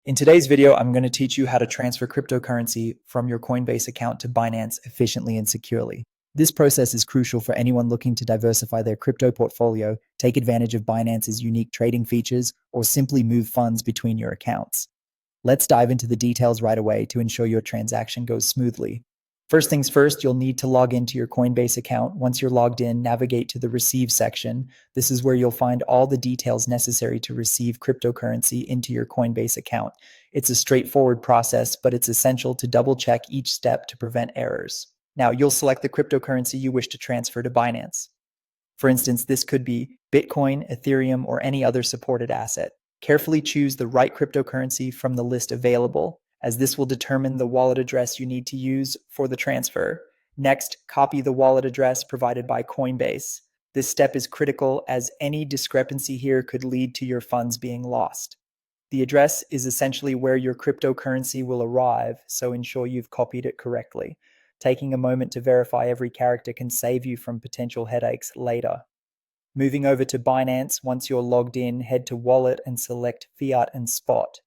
In today's video, I'm going to teach you how to transfer cryptocurrency from your Coinbase account to Binance efficiently and securely. This process is crucial for anyone looking to diversify their crypto portfolio, take advantage of Binance's unique trading features, or simply move funds between your accounts. Let's dive into the details right away to ensure your transaction goes smoothly. First things first, you'll need to log into your Coinbase account. Once you're logged in, navigate to the Receive section. This is where you'll find all the details necessary to receive cryptocurrency into your Coinbase account. It's a straightforward process, but it's essential to double check each step to prevent errors. Now, you'll select the cryptocurrency you wish to transfer to Binance. For instance, this could be Bitcoin, Ethereum, or any other supported asset. Carefully choose the right cryptocurrency from the list available, as this will determine the wallet address you need to use for the transfer. Next, copy the wallet address provided by Coinbase. This step is critical as any discrepancy here could lead to your funds being lost. The address is essentially where your cryptocurrency will arrive, so ensure you've copied it correctly. Taking a moment to verify every character can save you from potential headaches later. Moving over to Binance, once you're logged in, head to Wallet and select Fiat and Spot.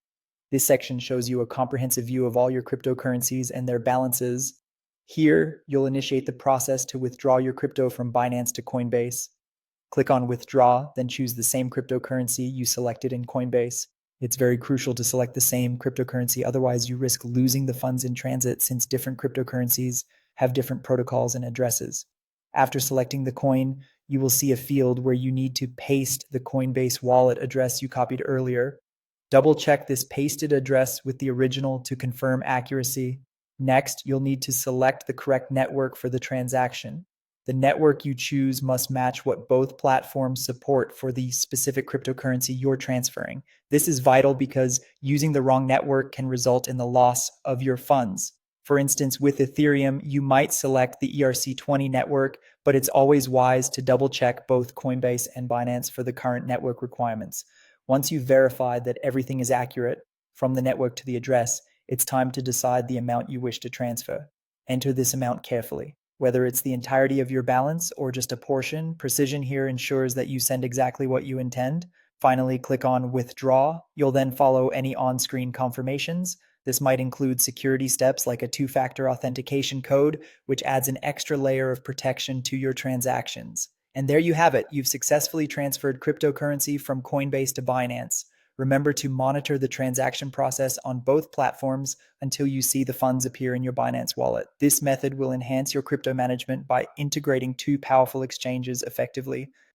This section shows you a comprehensive view of all your cryptocurrencies and their balances. Here, you'll initiate the process to withdraw your crypto from Binance to Coinbase. Click on Withdraw, then choose the same cryptocurrency you selected in Coinbase. It's very crucial to select the same cryptocurrency, otherwise you risk losing the funds in transit since different cryptocurrencies have different protocols and addresses. After selecting the coin, you will see a field where you need to paste the Coinbase wallet address you copied earlier. Double check this pasted address with the original to confirm accuracy. Next, you'll need to select the correct network for the transaction. The network you choose must match what both platforms support for the specific cryptocurrency you're transferring. This is vital because using the wrong network can result in the loss of your funds. For instance, with Ethereum, you might select the ERC20 network, but it's always wise to double check both Coinbase and Binance for the current network requirements. Once you've verified that everything is accurate from the network to the address, it's time to decide the amount you wish to transfer. Enter this amount carefully. Whether it's the entirety of your balance or just a portion, precision here ensures that you send exactly what you intend. Finally, click on Withdraw. You'll then follow any on-screen confirmations. This might include security steps like a two-factor authentication code, which adds an extra layer of protection to your transactions. And there you have it. You've successfully transferred cryptocurrency from Coinbase to Binance. Remember to monitor the transaction process on both platforms until you see the funds appear in your Binance wallet. This method will enhance your crypto management by integrating two powerful exchanges effectively.